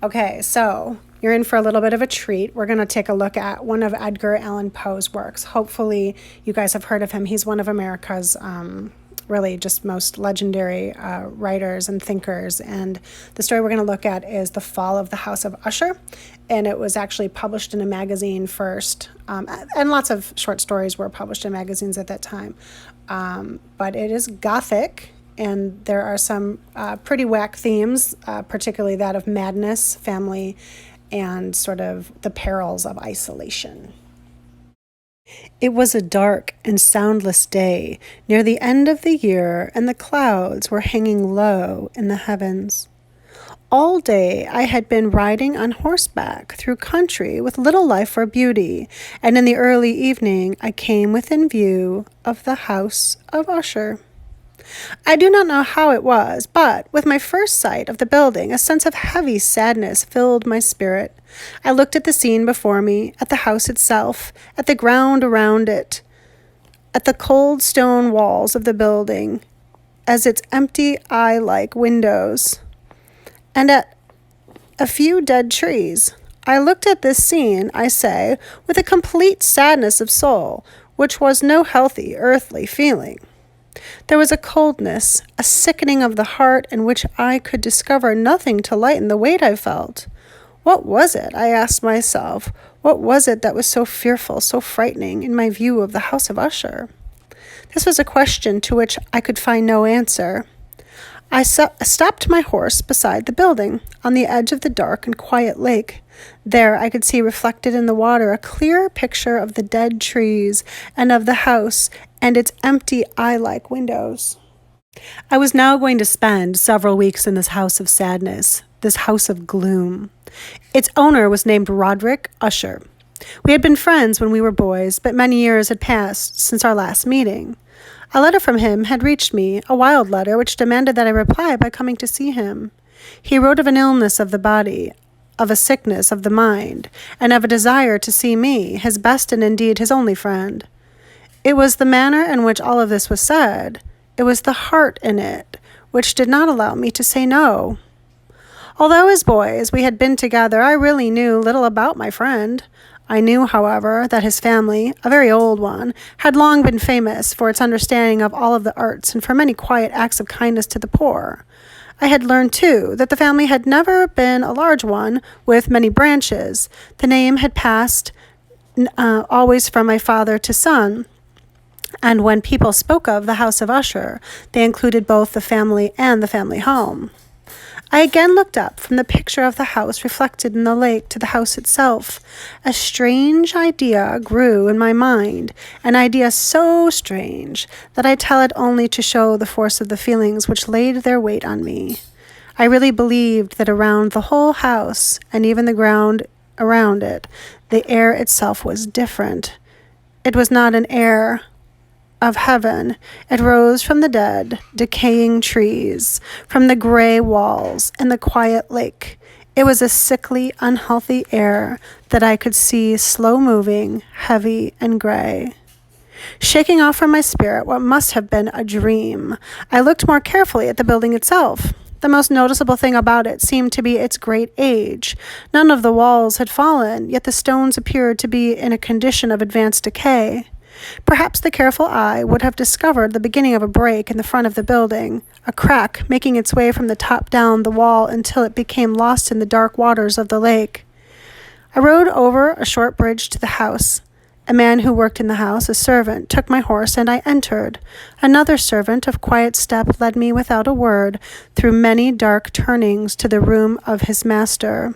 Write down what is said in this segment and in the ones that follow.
Okay, so you're in for a little bit of a treat. We're going to take a look at one of Edgar Allan Poe's works. Hopefully, you guys have heard of him. He's one of America's really just most legendary writers and thinkers. And the story we're going to look at is The Fall of the House of Usher. And it was actually published in a magazine first. And lots of short stories were published in magazines at that time. But it is Gothic. And there are some pretty whack themes, particularly that of madness, family, and sort of the perils of isolation. It was a dark and soundless day near the end of the year, and the clouds were hanging low in the heavens. All day I had been riding on horseback through country with little life or beauty, and in the early evening I came within view of the House of Usher. I do not know how it was, but with my first sight of the building, a sense of heavy sadness filled my spirit. I looked at the scene before me, at the house itself, at the ground around it, at the cold stone walls of the building, as its empty eye-like windows, and at a few dead trees. I looked at this scene, I say, with a complete sadness of soul, which was no healthy earthly feeling. There was a coldness, a sickening of the heart in which I could discover nothing to lighten the weight I felt. What was it, I asked myself, what was it that was so fearful, so frightening in my view of the House of Usher? This was a question to which I could find no answer. I stopped my horse beside the building, on the edge of the dark and quiet lake. There I could see reflected in the water a clear picture of the dead trees and of the house and its empty eye-like windows. I was now going to spend several weeks in this house of sadness, this house of gloom. Its owner was named Roderick Usher. We had been friends when we were boys, but many years had passed since our last meeting. A letter from him had reached me, a wild letter which demanded that I reply by coming to see him. He wrote of an illness of the body, of a sickness of the mind, and of a desire to see me, his best and indeed his only friend. It was the manner in which all of this was said, it was the heart in it, which did not allow me to say no. Although as boys we had been together, I really knew little about my friend. I knew, however, that his family, a very old one, had long been famous for its understanding of all of the arts and for many quiet acts of kindness to the poor. I had learned, too, that the family had never been a large one with many branches. The name had passed always from my father to son, and when people spoke of the House of Usher, they included both the family and the family home. I again looked up from the picture of the house reflected in the lake to the house itself. A strange idea grew in my mind, an idea so strange that I tell it only to show the force of the feelings which laid their weight on me. I really believed that around the whole house, and even the ground around it, the air itself was different. It was not an air of heaven. It rose from the dead, decaying trees, from the gray walls and the quiet lake. It was a sickly, unhealthy air that I could see slow-moving, heavy and gray. Shaking off from my spirit what must have been a dream, I looked more carefully at the building itself. The most noticeable thing about it seemed to be its great age. None of the walls had fallen, yet the stones appeared to be in a condition of advanced decay. Perhaps the careful eye would have discovered the beginning of a break in the front of the building, a crack making its way from the top down the wall until it became lost in the dark waters of the lake. I rode over a short bridge to the house. A man who worked in the house, a servant, took my horse and I entered. Another servant of quiet step led me without a word through many dark turnings to the room of his master.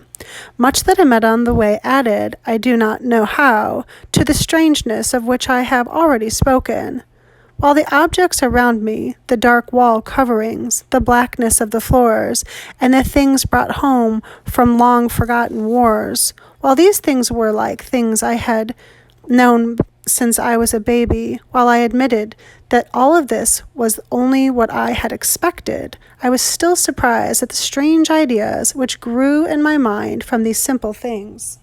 Much that I met on the way added, I do not know how, to the strangeness of which I have already spoken. While the objects around me, the dark wall coverings, the blackness of the floors, and the things brought home from long-forgotten wars, while these things were like things I had known since I was a baby, while I admitted that all of this was only what I had expected, I was still surprised at the strange ideas which grew in my mind from these simple things.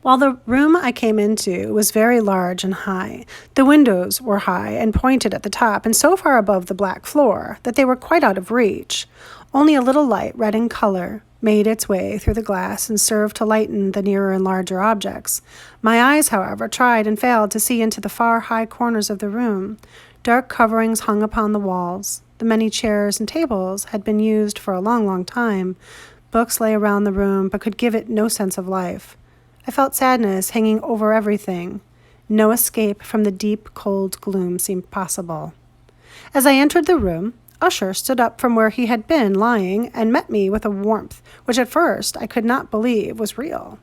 While the room I came into was very large and high, the windows were high and pointed at the top and so far above the black floor that they were quite out of reach. Only a little light, red in color, made its way through the glass and served to lighten the nearer and larger objects. My eyes, however, tried and failed to see into the far high corners of the room. Dark coverings hung upon the walls. The many chairs and tables had been used for a long, long time. Books lay around the room, but could give it no sense of life. I felt sadness hanging over everything. No escape from the deep, cold gloom seemed possible. As I entered the room, Usher stood up from where he had been lying and met me with a warmth which at first I could not believe was real.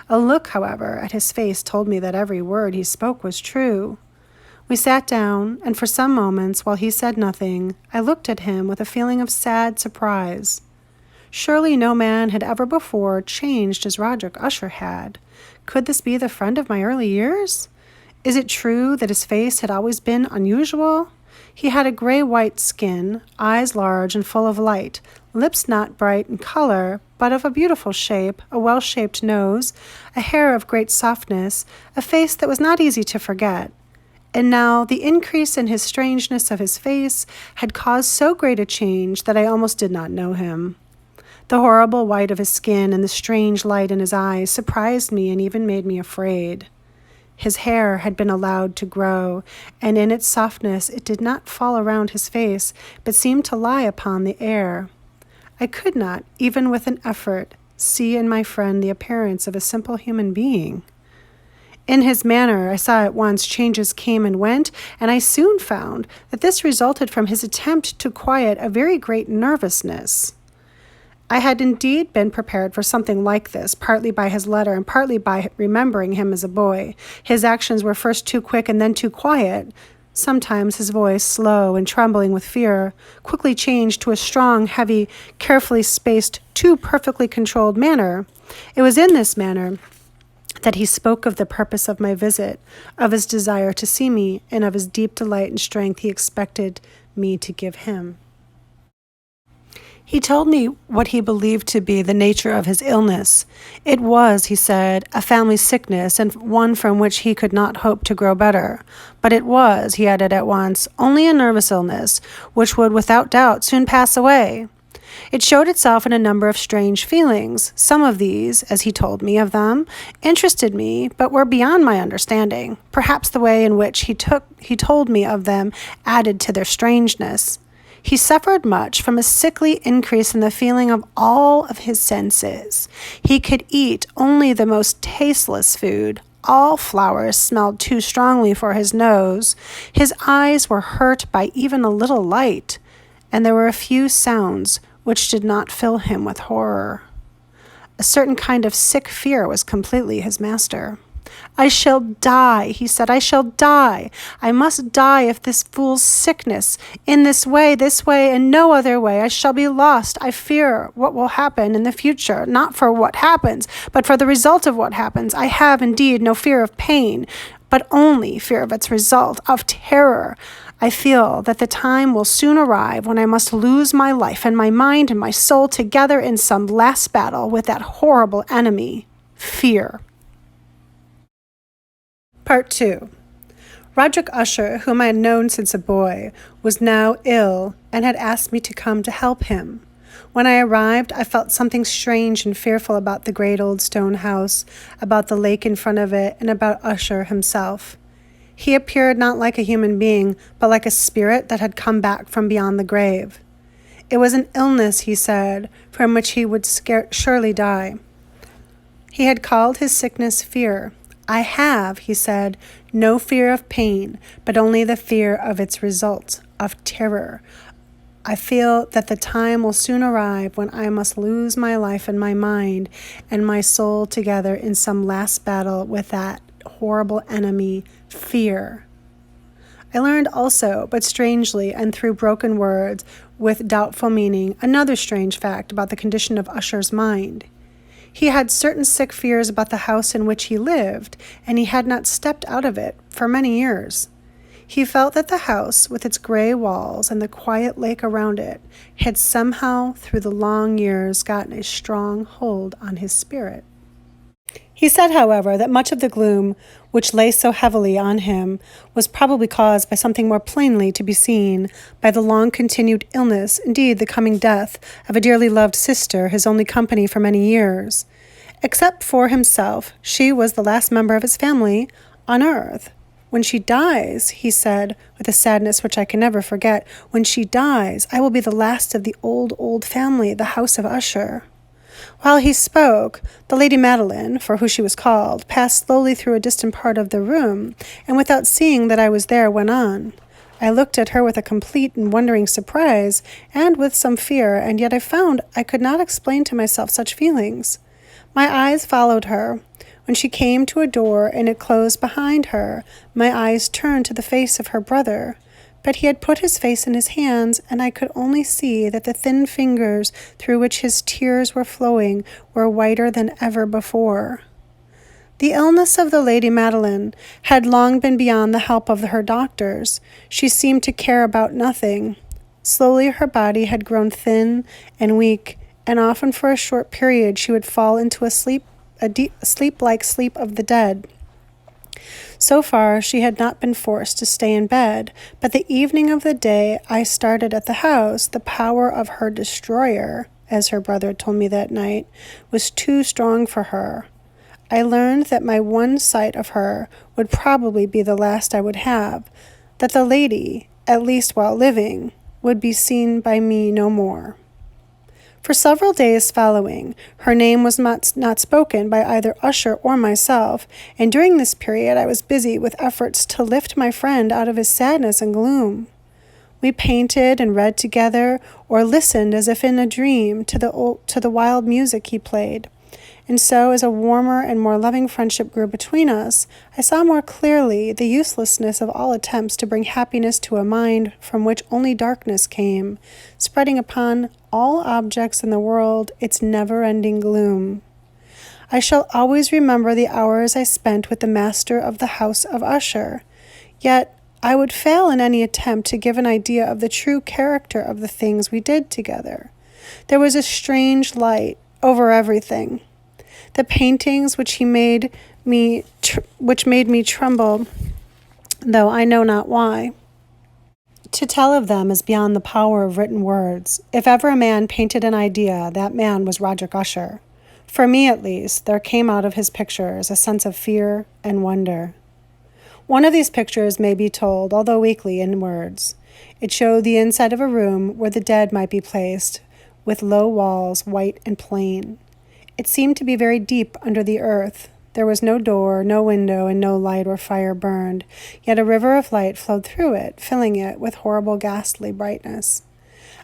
A look, however, at his face told me that every word he spoke was true. We sat down, and for some moments, while he said nothing, I looked at him with a feeling of sad surprise. Surely no man had ever before changed as Roderick Usher had. Could this be the friend of my early years? Is it true that his face had always been unusual? He had a gray-white skin, eyes large and full of light, lips not bright in color, but of a beautiful shape, a well-shaped nose, a hair of great softness, a face that was not easy to forget. And now the increase in his strangeness of his face had caused so great a change that I almost did not know him. The horrible white of his skin and the strange light in his eyes surprised me and even made me afraid. His hair had been allowed to grow, and in its softness it did not fall around his face, but seemed to lie upon the air. I could not, even with an effort, see in my friend the appearance of a simple human being. In his manner, I saw at once changes came and went, and I soon found that this resulted from his attempt to quiet a very great nervousness. I had indeed been prepared for something like this, partly by his letter and partly by remembering him as a boy. His actions were first too quick and then too quiet. Sometimes his voice, slow and trembling with fear, quickly changed to a strong, heavy, carefully spaced, too perfectly controlled manner. It was in this manner that he spoke of the purpose of my visit, of his desire to see me, and of his deep delight and strength he expected me to give him. He told me what he believed to be the nature of his illness. It was, he said, a family sickness and one from which he could not hope to grow better. But it was, he added at once, only a nervous illness, which would without doubt soon pass away. It showed itself in a number of strange feelings. Some of these, as he told me of them, interested me, but were beyond my understanding. Perhaps the way in which he told me of them added to their strangeness. He suffered much from a sickly increase in the feeling of all of his senses. He could eat only the most tasteless food. All flowers smelled too strongly for his nose. His eyes were hurt by even a little light, and there were a few sounds which did not fill him with horror. A certain kind of sick fear was completely his master. I shall die, he said, I shall die. I must die if this fool's sickness. In this way, and no other way, I shall be lost. I fear what will happen in the future, not for what happens, but for the result of what happens. I have, indeed, no fear of pain, but only fear of its result, of terror. I feel that the time will soon arrive when I must lose my life and my mind and my soul together in some last battle with that horrible enemy, fear. Part 2. Roderick Usher, whom I had known since a boy, was now ill and had asked me to come to help him. When I arrived, I felt something strange and fearful about the great old stone house, about the lake in front of it, and about Usher himself. He appeared not like a human being, but like a spirit that had come back from beyond the grave. It was an illness, he said, from which he would surely die. He had called his sickness fear. I have, he said, no fear of pain, but only the fear of its result, of terror. I feel that the time will soon arrive when I must lose my life and my mind and my soul together in some last battle with that horrible enemy, fear. I learned also, but strangely and through broken words with doubtful meaning, another strange fact about the condition of Usher's mind. He had certain sick fears about the house in which he lived, and he had not stepped out of it for many years. He felt that the house, with its gray walls and the quiet lake around it, had somehow, through the long years, gotten a strong hold on his spirit. He said, however, that much of the gloom which lay so heavily on him was probably caused by something more plainly to be seen, by the long-continued illness, indeed the coming death, of a dearly loved sister, his only company for many years. Except for himself, she was the last member of his family on earth. When she dies, he said, with a sadness which I can never forget, when she dies, I will be the last of the old family, the House of Usher. While he spoke, the Lady Madeline, for who she was called, passed slowly through a distant part of the room, and without seeing that I was there, went on. I looked at her with a complete and wondering surprise, and with some fear, and yet I found I could not explain to myself such feelings. My eyes followed her. When she came to a door and it closed behind her, my eyes turned to the face of her brother. But he had put his face in his hands, and I could only see that the thin fingers through which his tears were flowing were whiter than ever before. The illness of the Lady Madeline had long been beyond the help of her doctors. She seemed to care about nothing. Slowly her body had grown thin and weak, and often for a short period she would fall into a deep sleep-like sleep of the dead. So far, she had not been forced to stay in bed, but the evening of the day I started at the house, the power of her destroyer, as her brother told me that night, was too strong for her. I learned that my one sight of her would probably be the last I would have, that the lady, at least while living, would be seen by me no more. For several days following, her name was not spoken by either Usher or myself, and during this period I was busy with efforts to lift my friend out of his sadness and gloom. We painted and read together, or listened as if in a dream to the wild music he played. And so, as a warmer and more loving friendship grew between us, I saw more clearly the uselessness of all attempts to bring happiness to a mind from which only darkness came, spreading upon all objects in the world its never-ending gloom. I shall always remember the hours I spent with the master of the House of Usher, yet I would fail in any attempt to give an idea of the true character of the things we did together. There was a strange light over everything. The paintings which made me tremble, though I know not why. To tell of them is beyond the power of written words. If ever a man painted an idea, that man was Roderick Usher. For me, at least, there came out of his pictures a sense of fear and wonder. One of these pictures may be told, although weakly, in words. It showed the inside of a room where the dead might be placed, with low walls, white and plain. It seemed to be very deep under the earth. There was no door, no window, and no light or fire burned, yet a river of light flowed through it, filling it with horrible ghastly brightness.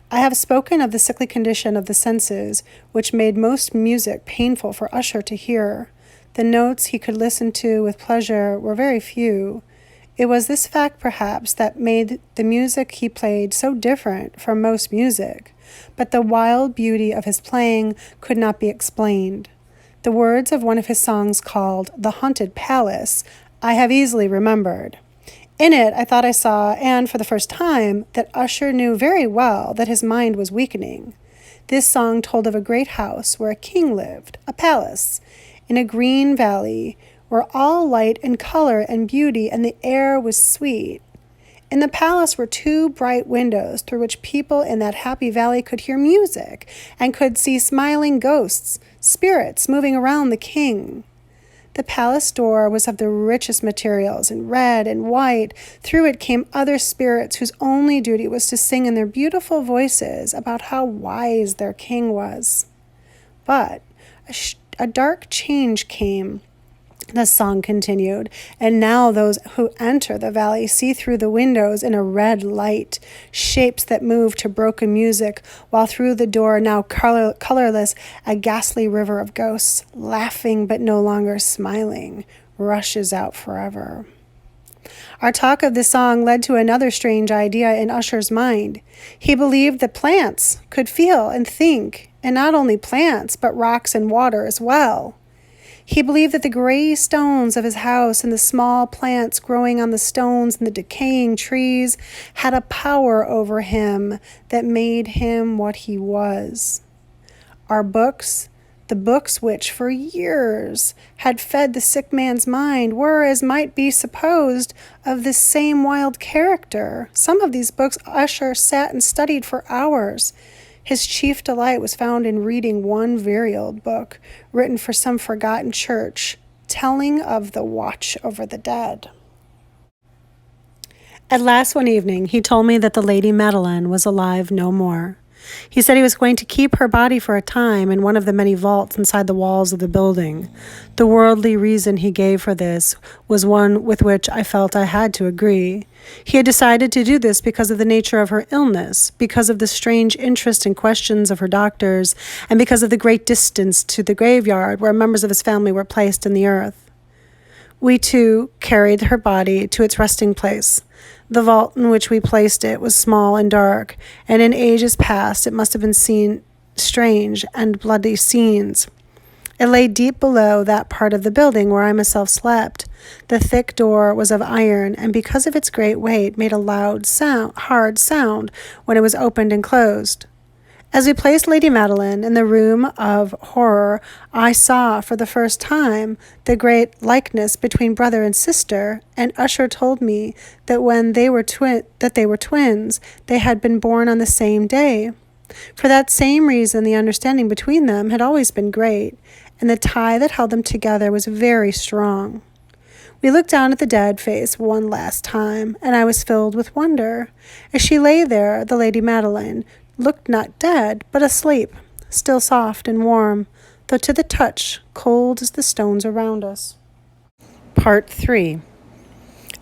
I have spoken of the sickly condition of the senses, which made most music painful for Usher to hear. The notes he could listen to with pleasure were very few. It was this fact, perhaps, that made the music he played so different from most music, but the wild beauty of his playing could not be explained. The words of one of his songs called "The Haunted Palace" I have easily remembered. In it, I thought I saw, and for the first time, that Usher knew very well that his mind was weakening. This song told of a great house where a king lived, a palace, in a green valley, where all light and color and beauty, and the air was sweet. In the palace were 2 bright windows through which people in that happy valley could hear music and could see smiling ghosts, spirits moving around the king. The palace door was of the richest materials, in red and white. Through it came other spirits whose only duty was to sing in their beautiful voices about how wise their king was. But a dark change came. The song continued, and now those who enter the valley see through the windows in a red light, shapes that move to broken music, while through the door, now colorless, a ghastly river of ghosts, laughing but no longer smiling, rushes out forever. Our talk of this song led to another strange idea in Usher's mind. He believed that plants could feel and think, and not only plants, but rocks and water as well. He believed that the gray stones of his house and the small plants growing on the stones and the decaying trees had a power over him that made him what he was. Our books, The books which, for years, had fed the sick man's mind were, as might be supposed, of this same wild character. Some of these books Usher sat and studied for hours. His chief delight was found in reading one very old book, written for some forgotten church, telling of the watch over the dead. At last one evening, he told me that the Lady Madeline was alive no more. He said he was going to keep her body for a time in one of the many vaults inside the walls of the building. The worldly reason he gave for this was one with which I felt I had to agree. He had decided to do this because of the nature of her illness, because of the strange interest in questions of her doctors, and because of the great distance to the graveyard where members of his family were placed in the earth. We, too, carried her body to its resting place. The vault in which we placed it was small and dark, and in ages past it must have been seen strange and bloody scenes. It lay deep below that part of the building where I myself slept. The thick door was of iron, and because of its great weight, made a loud hard sound when it was opened and closed. As we placed Lady Madeline in the room of horror, I saw for the first time the great likeness between brother and sister, and Usher told me that when they were twins, they had been born on the same day. For that same reason, the understanding between them had always been great, and the tie that held them together was very strong. We looked down at the dead face one last time, and I was filled with wonder. As she lay there, the Lady Madeline looked not dead, but asleep, still soft and warm, though to the touch cold as the stones around us. Part 3.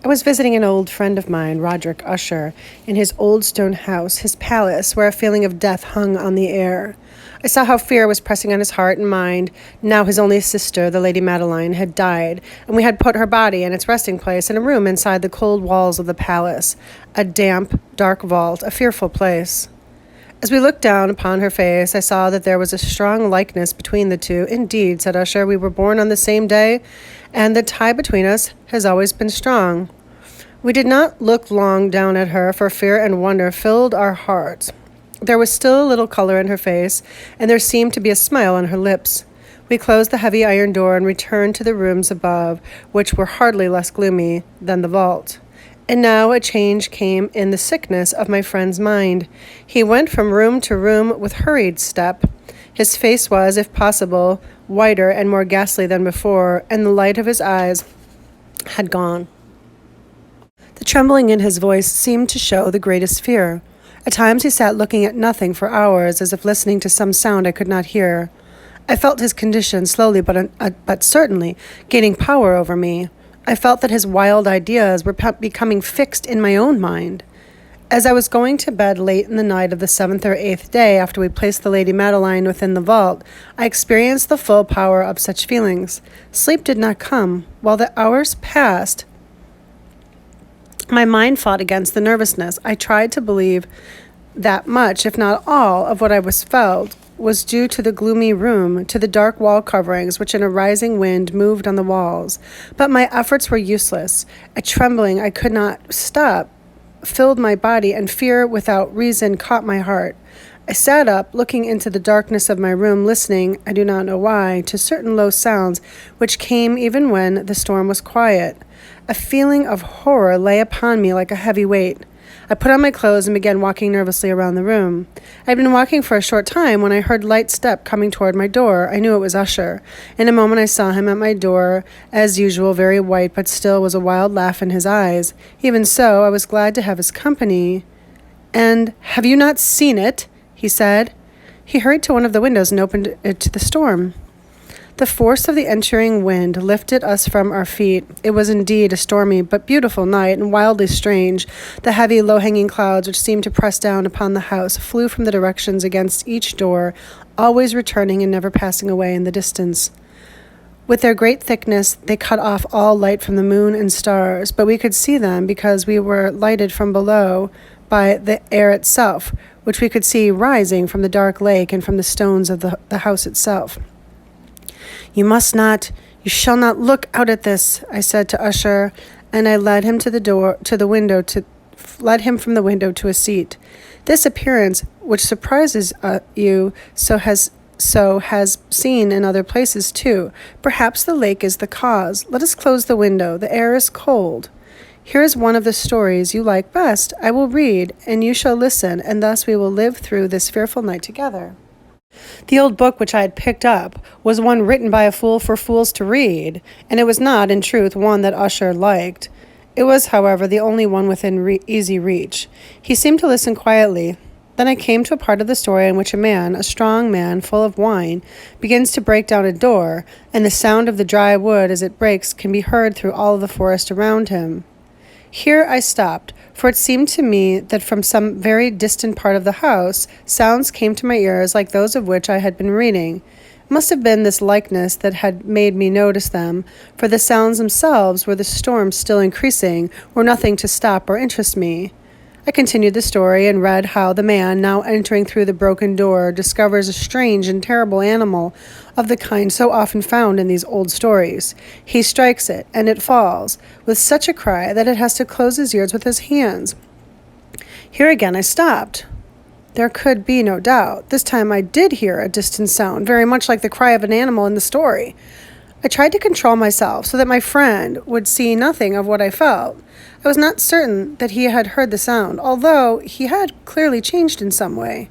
I was visiting an old friend of mine, Roderick Usher, in his old stone house, his palace, where a feeling of death hung on the air. I saw how fear was pressing on his heart and mind. Now his only sister, the Lady Madeline, had died, and we had put her body in its resting place in a room inside the cold walls of the palace, a damp, dark vault, a fearful place. As we looked down upon her face, I saw that there was a strong likeness between the two. Indeed, said Usher, we were born on the same day, and the tie between us has always been strong. We did not look long down at her, for fear and wonder filled our hearts. There was still a little color in her face, and there seemed to be a smile on her lips. We closed the heavy iron door and returned to the rooms above, which were hardly less gloomy than the vault. And now a change came in the sickness of my friend's mind. He went from room to room with hurried step. His face was, if possible, whiter and more ghastly than before, and the light of his eyes had gone. The trembling in his voice seemed to show the greatest fear. At times he sat looking at nothing for hours, as if listening to some sound I could not hear. I felt his condition slowly but certainly gaining power over me. I felt that his wild ideas were becoming fixed in my own mind. As I was going to bed late in the night of the 7th or 8th day after we placed the Lady Madeline within the vault, I experienced the full power of such feelings. Sleep did not come. While the hours passed, my mind fought against the nervousness. I tried to believe that much, if not all, of what I was felt was due to the gloomy room, to the dark wall coverings which in a rising wind moved on the walls. But my efforts were useless. A trembling I could not stop filled my body, and fear without reason caught my heart. I sat up, looking into the darkness of my room, listening, I do not know why, to certain low sounds which came even when the storm was quiet. A feeling of horror lay upon me like a heavy weight. I put on my clothes and began walking nervously around the room. I had been walking for a short time when I heard light step coming toward my door. I knew it was Usher. In a moment I saw him at my door, as usual, very white, but still was a wild laugh in his eyes. Even so, I was glad to have his company. And have you not seen it? He said. He hurried to one of the windows and opened it to the storm. The force of the entering wind lifted us from our feet. It was indeed a stormy but beautiful night, and wildly strange. The heavy, low-hanging clouds which seemed to press down upon the house flew from the directions against each door, always returning and never passing away in the distance. With their great thickness, they cut off all light from the moon and stars, but we could see them because we were lighted from below by the air itself, which we could see rising from the dark lake and from the stones of the house itself. You shall not look out at this, I said to Usher, and I led him from the window to a seat. This appearance, which surprises you so, has so has seen in other places too. Perhaps the lake is the cause. Let us close the window. The air is cold. Here is one of the stories you like best. I will read, and you shall listen, and thus we will live through this fearful night together. The old book which I had picked up was one written by a fool for fools to read, and it was not, in truth, one that Usher liked. It was, however, the only one within easy reach. He seemed to listen quietly. Then I came to a part of the story in which a man, a strong man, full of wine, begins to break down a door, and the sound of the dry wood as it breaks can be heard through all of the forest around him. Here I stopped, for it seemed to me that from some very distant part of the house, sounds came to my ears like those of which I had been reading. It must have been this likeness that had made me notice them, for the sounds themselves, were the storm still increasing, were nothing to stop or interest me. I continued the story and read how the man, now entering through the broken door, discovers a strange and terrible animal of the kind so often found in these old stories. He strikes it, and it falls, with such a cry that it has to close his ears with his hands. Here again I stopped. There could be no doubt. This time I did hear a distant sound, very much like the cry of an animal in the story. I tried to control myself so that my friend would see nothing of what I felt. I was not certain that he had heard the sound, although he had clearly changed in some way.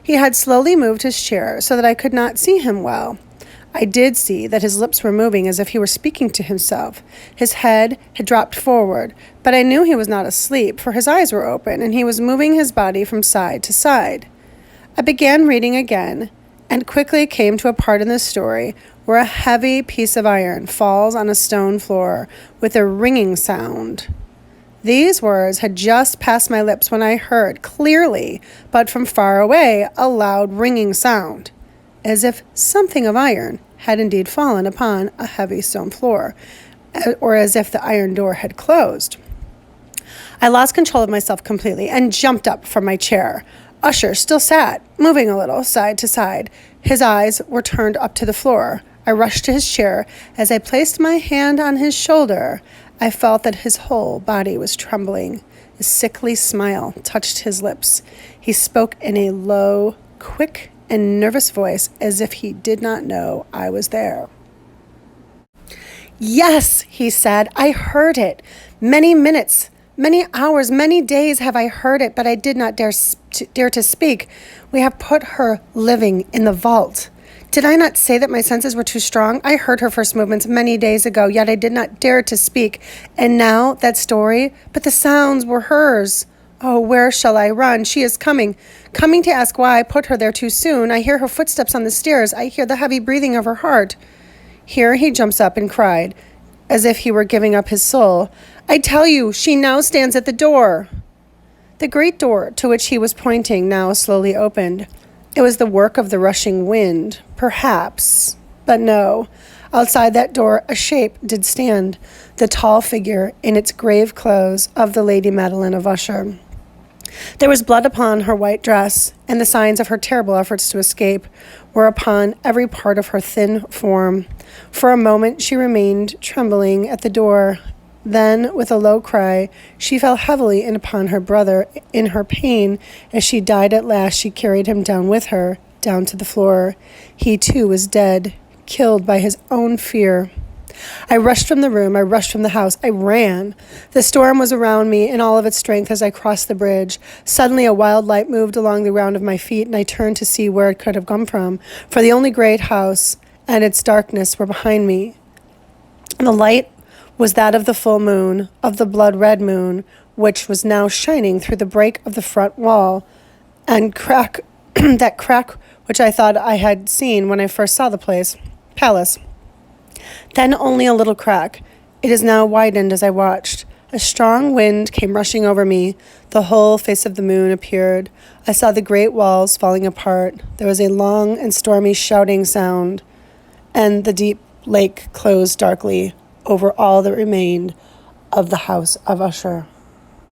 He had slowly moved his chair so that I could not see him well. I did see that his lips were moving as if he were speaking to himself. His head had dropped forward, but I knew he was not asleep, for his eyes were open, and he was moving his body from side to side. I began reading again, and quickly came to a part in the story where a heavy piece of iron falls on a stone floor with a ringing sound. These words had just passed my lips when I heard clearly, but from far away, a loud ringing sound, as if something of iron had indeed fallen upon a heavy stone floor, or as if the iron door had closed. I lost control of myself completely and jumped up from my chair. Usher still sat, moving a little side to side. His eyes were turned up to the floor. I rushed to his chair. As I placed my hand on his shoulder, I felt that his whole body was trembling. A sickly smile touched his lips. He spoke in a low, quick, and nervous voice as if he did not know I was there. "Yes," he said, "I heard it. Many minutes, many hours, many days have I heard it, but I did not dare to speak. We have put her living in the vault. Did I not say that my senses were too strong? I heard her first movements many days ago, yet I did not dare to speak. And now that story, but the sounds were hers. Oh, where shall I run? She is coming to ask why I put her there too soon. I hear her footsteps on the stairs. I hear the heavy breathing of her heart." Here he jumps up and cried, as if he were giving up his soul, "I tell you, she now stands at the door." The great door to which he was pointing now slowly opened. It was the work of the rushing wind, perhaps, but no. Outside that door a shape did stand, the tall figure in its grave clothes of the Lady Madeline of Usher. There was blood upon her white dress, and the signs of her terrible efforts to escape were upon every part of her thin form. For a moment she remained trembling at the door. Then, with a low cry, she fell heavily in upon her brother. In her pain, as she died at last, she carried him down with her, down to the floor. He, too, was dead, killed by his own fear. I rushed from the room. I rushed from the house. I ran. The storm was around me in all of its strength as I crossed the bridge. Suddenly, a wild light moved along the ground of my feet, and I turned to see where it could have come from, for the only great house and its darkness were behind me. And the light was that of the full moon, of the blood-red moon, which was now shining through the break of the front wall, and that crack which I thought I had seen when I first saw the palace. Then only a little crack. It is now widened as I watched. A strong wind came rushing over me. The whole face of the moon appeared. I saw the great walls falling apart. There was a long and stormy shouting sound, and the deep lake closed darkly over all that remained of the House of Usher.